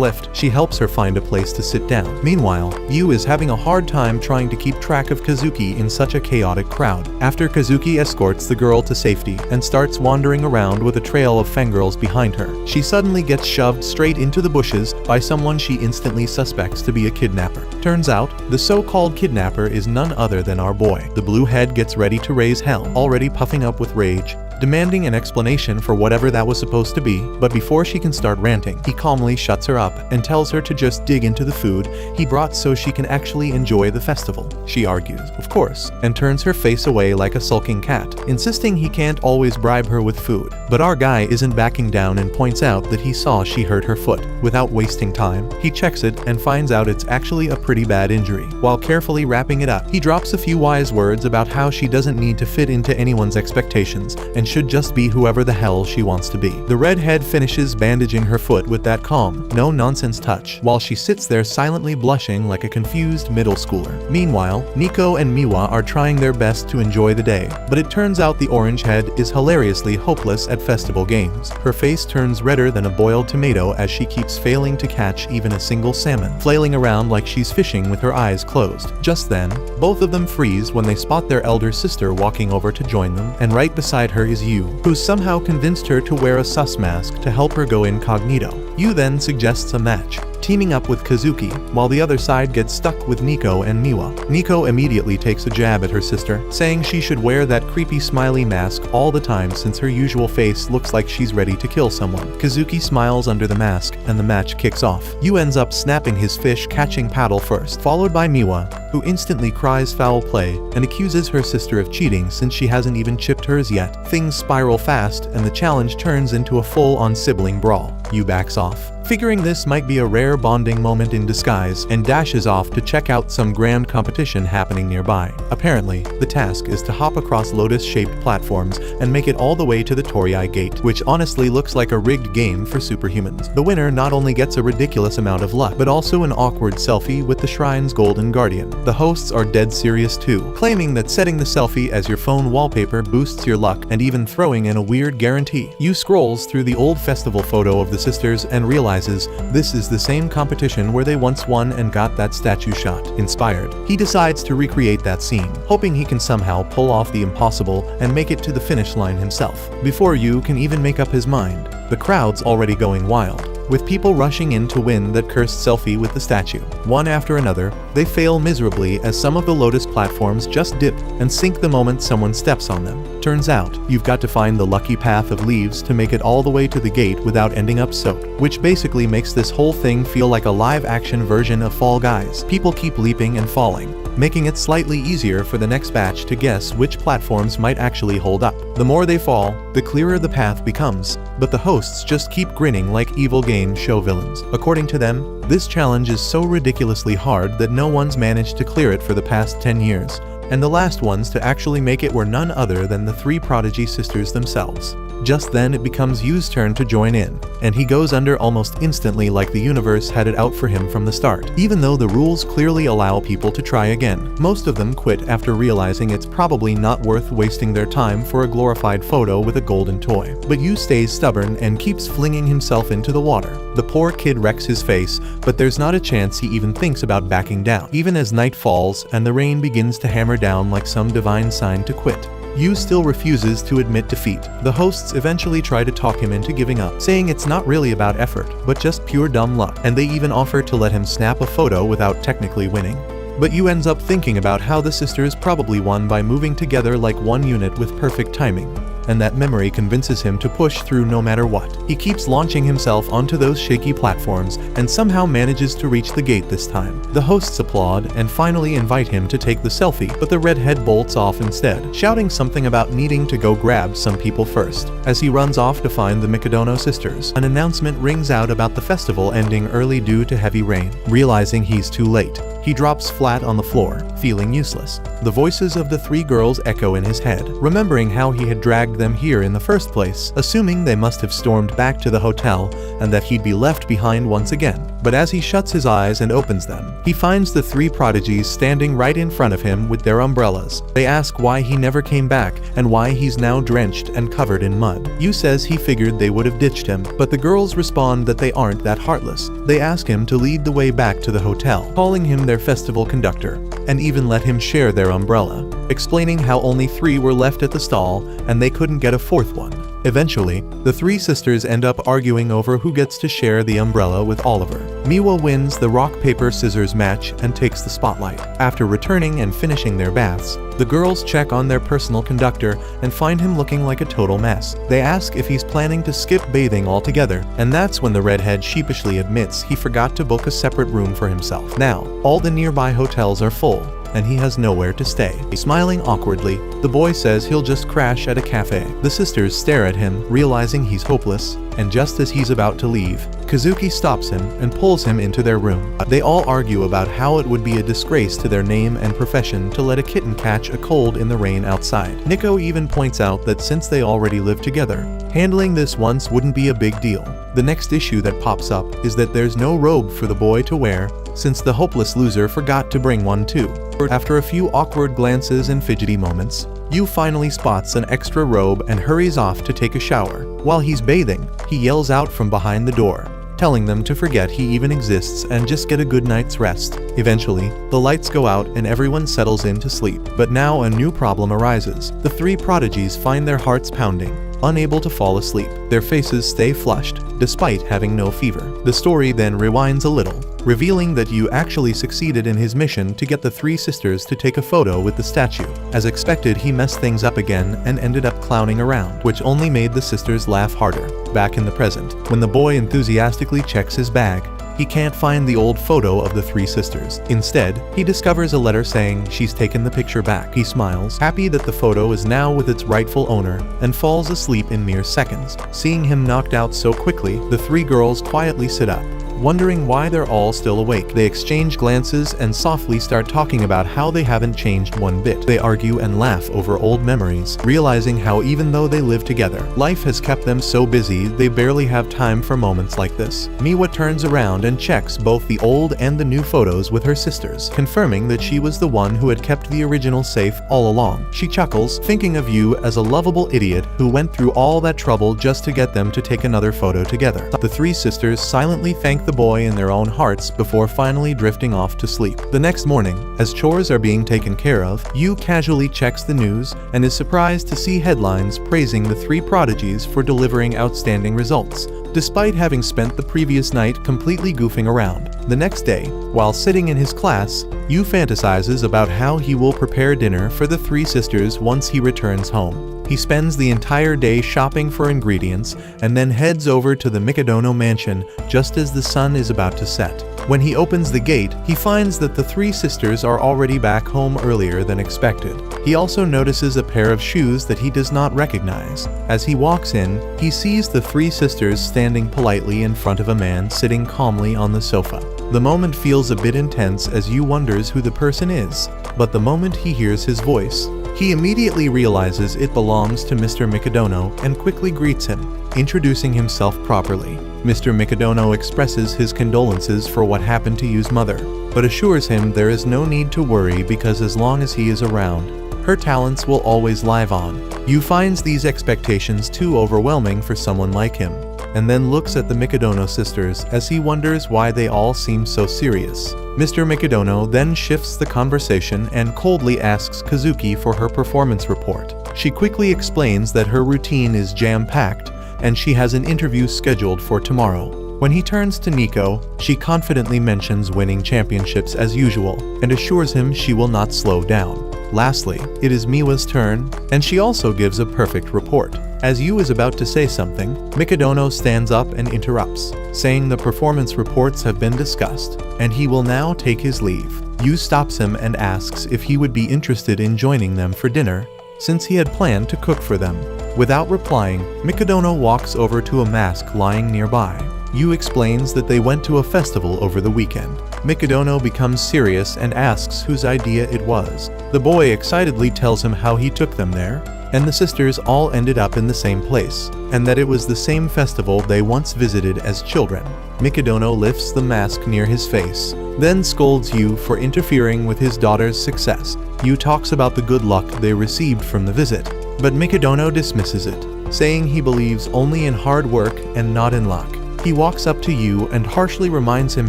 lift, she helps her find a place to sit down. Meanwhile, Yu is having a hard time trying to keep track of Kazuki in such a chaotic crowd. After Kazuki escorts the girl to safety and starts wandering around with a trail of fangirls behind her, she suddenly gets shoved straight into the bushes by someone she instantly suspects to be a kidnapper. Turns out, the so-called kidnapper is none other than our boy. The blue head gets ready to raise hell, already puffing up with rage, demanding an explanation for whatever that was supposed to be, but before she can start ranting, he calmly shuts her up and tells her to just dig into the food he brought so she can actually enjoy the festival. She argues, of course, and turns her face away like a sulking cat, insisting he can't always bribe her with food. But our guy isn't backing down and points out that he saw she hurt her foot. Without wasting time, he checks it and finds out it's actually a pretty bad injury. While carefully wrapping it up, he drops a few wise words about how she doesn't need to fit into anyone's expectations and should just be whoever the hell she wants to be. The redhead finishes bandaging her foot with that calm, no-nonsense touch, while she sits there silently blushing like a confused middle schooler. Meanwhile, Nico and Miwa are trying their best to enjoy the day, but it turns out the orange head is hilariously hopeless at festival games. Her face turns redder than a boiled tomato as she keeps failing to catch even a single salmon, flailing around like she's fishing with her eyes closed. Just then, both of them freeze when they spot their elder sister walking over to join them, and right beside her is Yu, who's somehow convinced her to wear a sus mask to help her go incognito. Yu then suggests a match, teaming up with Kazuki, while the other side gets stuck with Nico and Miwa. Nico immediately takes a jab at her sister, saying she should wear that creepy smiley mask all the time since her usual face looks like she's ready to kill someone. Kazuki smiles under the mask, and the match kicks off. Yu ends up snapping his fish-catching paddle first, followed by Miwa, who instantly cries foul play and accuses her sister of cheating since she hasn't even chipped hers yet. Things spiral fast, and the challenge turns into a full-on sibling brawl. Yu backs off, figuring this might be a rare bonding moment in disguise, and dashes off to check out some grand competition happening nearby. Apparently, the task is to hop across lotus-shaped platforms and make it all the way to the Torii Gate, which honestly looks like a rigged game for superhumans. The winner not only gets a ridiculous amount of luck, but also an awkward selfie with the shrine's golden guardian. The hosts are dead serious too, claiming that setting the selfie as your phone wallpaper boosts your luck, and even throwing in a weird guarantee. Yu scrolls through the old festival photo of the sisters and realizes this is the same competition where they once won and got that statue shot. Inspired, he decides to recreate that scene, hoping he can somehow pull off the impossible and make it to the finish line himself. Before Yu can even make up his mind, the crowd's already going wild, with people rushing in to win that cursed selfie with the statue. One after another, They fail miserably as some of the Lotus platforms just dip and sink the moment someone steps on them. Turns out, you've got to find the lucky path of leaves to make it all the way to the gate without ending up soaked, which basically makes this whole thing feel like a live-action version of Fall Guys. People keep leaping and falling, making it slightly easier for the next batch to guess which platforms might actually hold up. The more they fall, the clearer the path becomes, but the hosts just keep grinning like evil game show villains. According to them, this challenge is so ridiculously hard that no one's managed to clear it for the past 10 years, and the last ones to actually make it were none other than the three Prodigy sisters themselves. Just then it becomes Yu's turn to join in, and he goes under almost instantly like the universe had it out for him from the start. Even though the rules clearly allow people to try again, most of them quit after realizing it's probably not worth wasting their time for a glorified photo with a golden toy. But Yu stays stubborn and keeps flinging himself into the water. The poor kid wrecks his face, but there's not a chance he even thinks about backing down, even as night falls and the rain begins to hammer down like some divine sign to quit. Yu still refuses to admit defeat. The hosts eventually try to talk him into giving up, saying it's not really about effort, but just pure dumb luck, and they even offer to let him snap a photo without technically winning. But Yu ends up thinking about how the sisters probably won by moving together like one unit with perfect timing, and that memory convinces him to push through no matter what. He keeps launching himself onto those shaky platforms and somehow manages to reach the gate this time. The hosts applaud and finally invite him to take the selfie, but the redhead bolts off instead, shouting something about needing to go grab some people first. As he runs off to find the Mikadono sisters, an announcement rings out about the festival ending early due to heavy rain. Realizing he's too late, he drops flat on the floor, feeling useless. The voices of the three girls echo in his head, remembering how he had dragged them here in the first place, assuming they must have stormed back to the hotel and that he'd be left behind once again. But as he shuts his eyes and opens them, he finds the three prodigies standing right in front of him with their umbrellas. They ask why he never came back and why he's now drenched and covered in mud. Yu says he figured they would have ditched him, but the girls respond that they aren't that heartless. They ask him to lead the way back to the hotel, calling him their festival conductor, and even let him share their umbrella, explaining how only 3 were left at the stall and they couldn't get a 4th one. Eventually, the 3 sisters end up arguing over who gets to share the umbrella with Oliver. Miwa wins the rock-paper-scissors match and takes the spotlight. After returning and finishing their baths, the girls check on their personal conductor and find him looking like a total mess. They ask if he's planning to skip bathing altogether, and that's when the redhead sheepishly admits he forgot to book a separate room for himself. Now, all the nearby hotels are full, and he has nowhere to stay. Smiling awkwardly, the boy says he'll just crash at a cafe. The sisters stare at him, realizing he's hopeless, and just as he's about to leave, Kazuki stops him and pulls him into their room. They all argue about how it would be a disgrace to their name and profession to let a kitten catch a cold in the rain outside. Nico even points out that since they already live together, handling this once wouldn't be a big deal. The next issue that pops up is that there's no robe for the boy to wear, since the hopeless loser forgot to bring one too. After a few awkward glances and fidgety moments, Yu finally spots an extra robe and hurries off to take a shower. While he's bathing, he yells out from behind the door, telling them to forget he even exists and just get a good night's rest. Eventually, the lights go out and everyone settles in to sleep. But now a new problem arises. The 3 prodigies find their hearts pounding, unable to fall asleep. Their faces stay flushed, despite having no fever. The story then rewinds a little, revealing that Yu actually succeeded in his mission to get the 3 sisters to take a photo with the statue. As expected, he messed things up again and ended up clowning around, which only made the sisters laugh harder. Back in the present, when the boy enthusiastically checks his bag, he can't find the old photo of the 3 sisters. Instead, he discovers a letter saying she's taken the picture back. He smiles, happy that the photo is now with its rightful owner, and falls asleep in mere seconds. Seeing him knocked out so quickly, the 3 girls quietly sit up, wondering why they're all still awake. They exchange glances and softly start talking about how they haven't changed one bit. They argue and laugh over old memories, realizing how even though they live together, life has kept them so busy they barely have time for moments like this. Miwa turns around and checks both the old and the new photos with her sisters, confirming that she was the one who had kept the original safe all along. She chuckles, thinking of Yu as a lovable idiot who went through all that trouble just to get them to take another photo together. The 3 sisters silently thank the boy in their own hearts before finally drifting off to sleep. The next morning, as chores are being taken care of, Yu casually checks the news and is surprised to see headlines praising the 3 prodigies for delivering outstanding results, despite having spent the previous night completely goofing around. The next day, while sitting in his class, Yu fantasizes about how he will prepare dinner for the three sisters once he returns home. He spends the entire day shopping for ingredients and then heads over to the Mikadono mansion just as the sun is about to set. When he opens the gate, he finds that the three sisters are already back home earlier than expected. He also notices a pair of shoes that he does not recognize. As he walks in, he sees the three sisters standing politely in front of a man sitting calmly on the sofa. The moment feels a bit intense as Yu wonders who the person is, but the moment he hears his voice, he immediately realizes it belongs to Mr. Mikadono and quickly greets him, introducing himself properly. Mr. Mikadono expresses his condolences for what happened to Yu's mother, but assures him there is no need to worry because as long as he is around, her talents will always live on. Yu finds these expectations too overwhelming for someone like him, and then looks at the Mikadono sisters as he wonders why they all seem so serious. Mr. Mikadono then shifts the conversation and coldly asks Kazuki for her performance report. She quickly explains that her routine is jam-packed and she has an interview scheduled for tomorrow. When he turns to Nico, she confidently mentions winning championships as usual and assures him she will not slow down. Lastly, it is Miwa's turn, and she also gives a perfect report. As Yu is about to say something, Mikadono stands up and interrupts, saying the performance reports have been discussed, and he will now take his leave. Yu stops him and asks if he would be interested in joining them for dinner, since he had planned to cook for them. Without replying, Mikadono walks over to a mask lying nearby. Yu explains that they went to a festival over the weekend. Mikadono becomes serious and asks whose idea it was. The boy excitedly tells him how he took them there, and the sisters all ended up in the same place, and that it was the same festival they once visited as children. Mikadono lifts the mask near his face, then scolds Yu for interfering with his daughter's success. Yu talks about the good luck they received from the visit, but Mikadono dismisses it, saying he believes only in hard work and not in luck. He walks up to Yu and harshly reminds him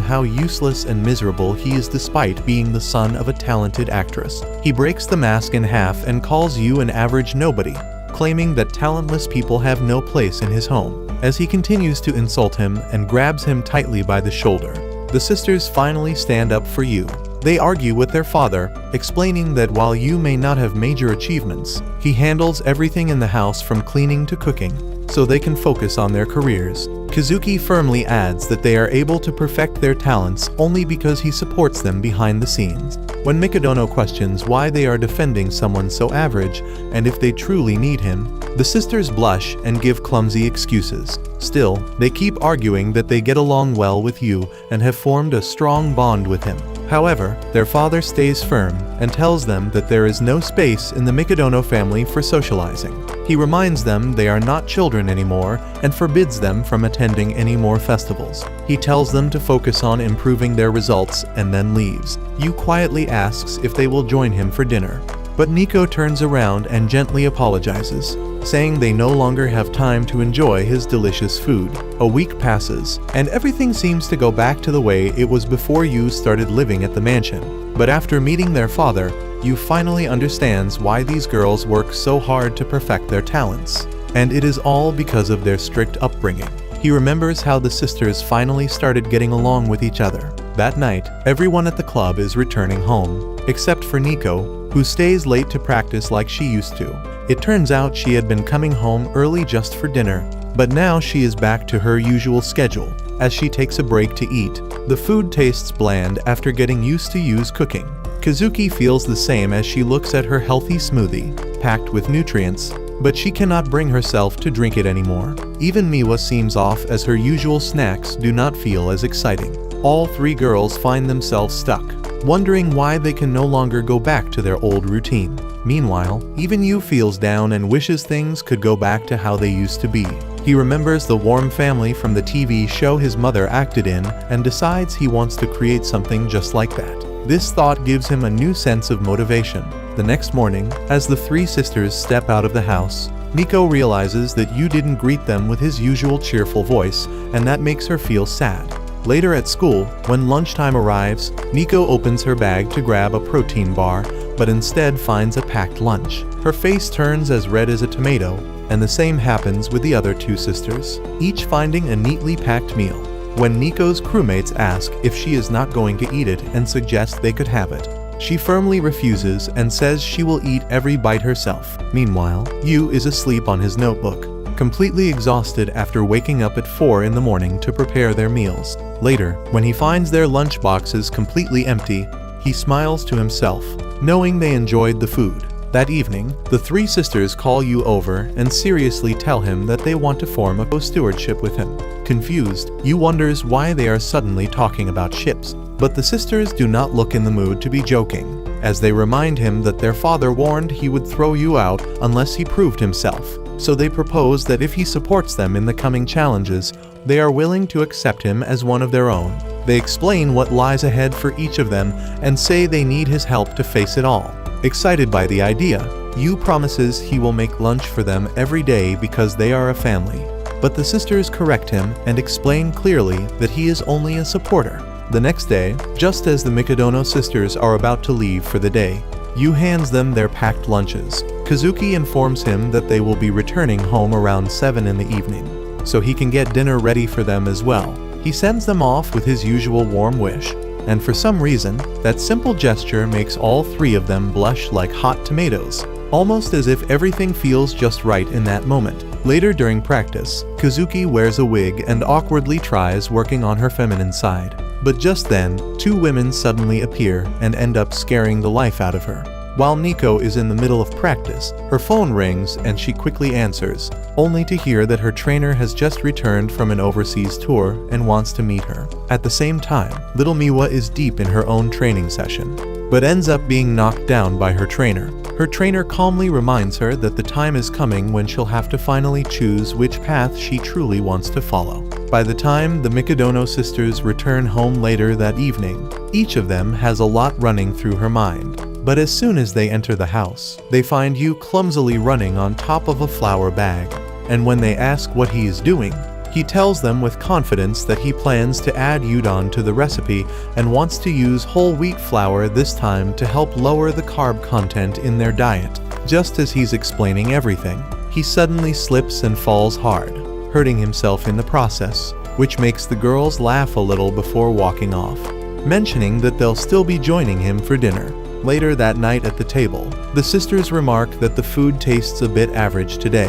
how useless and miserable he is despite being the son of a talented actress. He breaks the mask in half and calls Yu an average nobody, claiming that talentless people have no place in his home. As he continues to insult him and grabs him tightly by the shoulder, the sisters finally stand up for Yu. They argue with their father, explaining that while Yu may not have major achievements, he handles everything in the house from cleaning to cooking, so they can focus on their careers. Kazuki firmly adds that they are able to perfect their talents only because he supports them behind the scenes. When Mikadono questions why they are defending someone so average and if they truly need him, the sisters blush and give clumsy excuses. Still, they keep arguing that they get along well with Yu and have formed a strong bond with him. However, their father stays firm and tells them that there is no space in the Mikadono family for socializing. He reminds them they are not children anymore and forbids them from attending any more festivals. He tells them to focus on improving their results and then leaves. Yu quietly asks if they will join him for dinner, but Nico turns around and gently apologizes, saying they no longer have time to enjoy his delicious food. A week passes, and everything seems to go back to the way it was before Yu started living at the mansion. But after meeting their father, Yu finally understands why these girls work so hard to perfect their talents, and it is all because of their strict upbringing. He remembers how the sisters finally started getting along with each other. That night, everyone at the club is returning home, except for Nico, who stays late to practice like she used to. It turns out she had been coming home early just for dinner, but now she is back to her usual schedule, as she takes a break to eat. The food tastes bland after getting used to Yu's cooking. Kazuki feels the same as she looks at her healthy smoothie, packed with nutrients, but she cannot bring herself to drink it anymore. Even Miwa seems off as her usual snacks do not feel as exciting. All three girls find themselves stuck, wondering why they can no longer go back to their old routine. Meanwhile, even Yu feels down and wishes things could go back to how they used to be. He remembers the warm family from the TV show his mother acted in and decides he wants to create something just like that. This thought gives him a new sense of motivation. The next morning, as the three sisters step out of the house, Nico realizes that Yu didn't greet them with his usual cheerful voice, and that makes her feel sad. Later at school, when lunchtime arrives, Nico opens her bag to grab a protein bar, but instead finds a packed lunch. Her face turns as red as a tomato, and the same happens with the other two sisters, each finding a neatly packed meal. when Nico's crewmates ask if she is not going to eat it and suggest they could have it. She firmly refuses and says she will eat every bite herself. Meanwhile, Yu is asleep on his notebook, completely exhausted after waking up at 4 in the morning to prepare their meals. Later, when he finds their lunch boxes completely empty, he smiles to himself, knowing they enjoyed the food. That evening, the three sisters call Yu over and seriously tell him that they want to form a co-stewardship with him. Confused, Yu wonders why they are suddenly talking about ships, but the sisters do not look in the mood to be joking, as they remind him that their father warned he would throw Yu out unless he proved himself. So they propose that if he supports them in the coming challenges, they are willing to accept him as one of their own. They explain what lies ahead for each of them and say they need his help to face it all. Excited by the idea, Yu promises he will make lunch for them every day because they are a family. But the sisters correct him and explain clearly that he is only a supporter. The next day, just as the Mikadono sisters are about to leave for the day, Yu hands them their packed lunches. Kazuki informs him that they will be returning home around 7 in the evening, so he can get dinner ready for them as well. He sends them off with his usual warm wish, and for some reason, that simple gesture makes all three of them blush like hot tomatoes, almost as if everything feels just right in that moment. Later during practice, Kazuki wears a wig and awkwardly tries working on her feminine side. But just then, two women suddenly appear and end up scaring the life out of her. While Nico is in the middle of practice, her phone rings and she quickly answers, only to hear that her trainer has just returned from an overseas tour and wants to meet her. At the same time, little Miwa is deep in her own training session, but ends up being knocked down by her trainer. Her trainer calmly reminds her that the time is coming when she'll have to finally choose which path she truly wants to follow. By the time the Mikadono sisters return home later that evening, each of them has a lot running through her mind. But as soon as they enter the house, they find Yu clumsily running on top of a flour bag, and when they ask what he is doing, he tells them with confidence that he plans to add udon to the recipe and wants to use whole wheat flour this time to help lower the carb content in their diet. Just as he's explaining everything, he suddenly slips and falls hard, hurting himself in the process, which makes the girls laugh a little before walking off, mentioning that they'll still be joining him for dinner. Later that night at the table, the sisters remark that the food tastes a bit average today,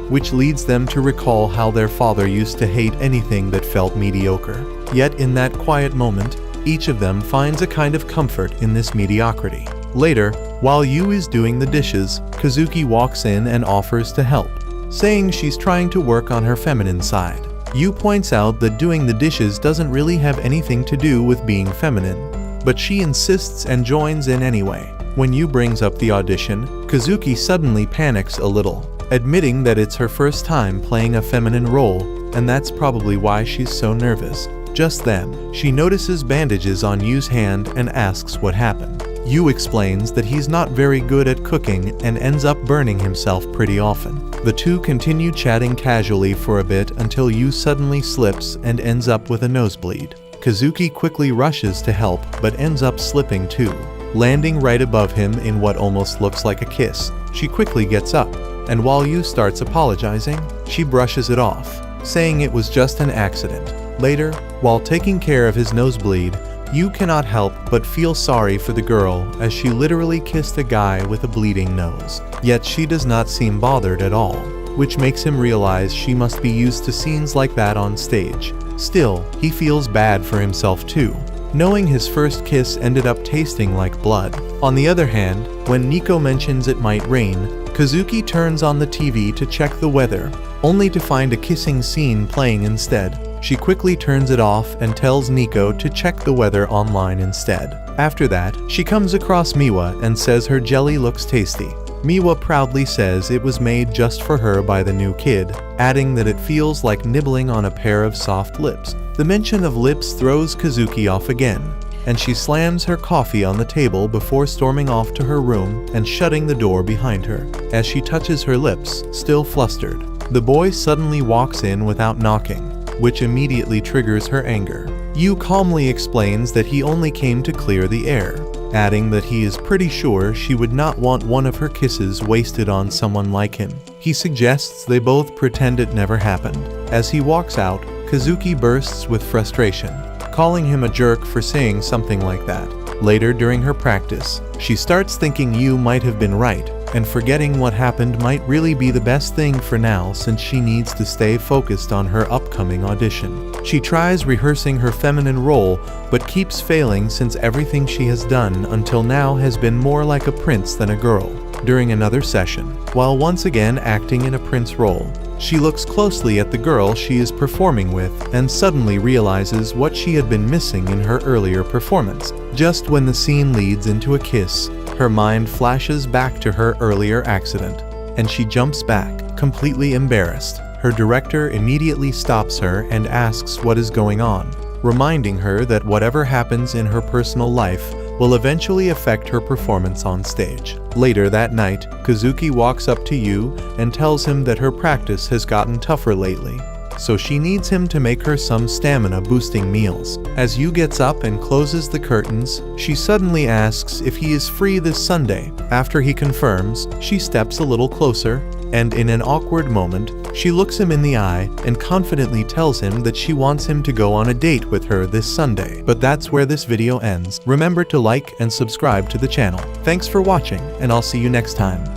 which leads them to recall how their father used to hate anything that felt mediocre. Yet in that quiet moment, each of them finds a kind of comfort in this mediocrity. Later, while Yu is doing the dishes, Kazuki walks in and offers to help, saying she's trying to work on her feminine side. Yu points out that doing the dishes doesn't really have anything to do with being feminine, but she insists and joins in anyway. When Yu brings up the audition, Kazuki suddenly panics a little, admitting that it's her first time playing a feminine role, and that's probably why she's so nervous. Just then, she notices bandages on Yu's hand and asks what happened. Yu explains that he's not very good at cooking and ends up burning himself pretty often. The two continue chatting casually for a bit until Yu suddenly slips and ends up with a nosebleed. Kazuki quickly rushes to help but ends up slipping too, landing right above him in what almost looks like a kiss. She quickly gets up, and while Yu starts apologizing, she brushes it off, saying it was just an accident. Later, while taking care of his nosebleed, Yu cannot help but feel sorry for the girl as she literally kissed a guy with a bleeding nose. Yet she does not seem bothered at all, which makes him realize she must be used to scenes like that on stage. Still, he feels bad for himself too, knowing his first kiss ended up tasting like blood. On the other hand, when Nico mentions it might rain, Kazuki turns on the TV to check the weather, only to find a kissing scene playing instead. She quickly turns it off and tells Nico to check the weather online instead. After that, she comes across Miwa and says her jelly looks tasty. Miwa proudly says it was made just for her by the new kid, adding that it feels like nibbling on a pair of soft lips. The mention of lips throws Kazuki off again, and she slams her coffee on the table before storming off to her room and shutting the door behind her. As she touches her lips, still flustered, the boy suddenly walks in without knocking, which immediately triggers her anger. Yu calmly explains that he only came to clear the air, adding that he is pretty sure she would not want one of her kisses wasted on someone like him. He suggests they both pretend it never happened. As he walks out, Kazuki bursts with frustration, calling him a jerk for saying something like that. Later during her practice, she starts thinking Yu might have been right, and forgetting what happened might really be the best thing for now since she needs to stay focused on her upcoming audition. She tries rehearsing her feminine role, but keeps failing since everything she has done until now has been more like a prince than a girl. During another session, while once again acting in a prince role, she looks closely at the girl she is performing with and suddenly realizes what she had been missing in her earlier performance. Just when the scene leads into a kiss, her mind flashes back to her earlier accident, and she jumps back, completely embarrassed. Her director immediately stops her and asks what is going on, reminding her that whatever happens in her personal life will eventually affect her performance on stage. Later that night, Kazuki walks up to Yu and tells him that her practice has gotten tougher lately, so she needs him to make her some stamina-boosting meals. As Yu gets up and closes the curtains, she suddenly asks if he is free this Sunday. After he confirms, she steps a little closer, and in an awkward moment, she looks him in the eye and confidently tells him that she wants him to go on a date with her this Sunday. But that's where this video ends. Remember to like and subscribe to the channel. Thanks for watching, and I'll see you next time.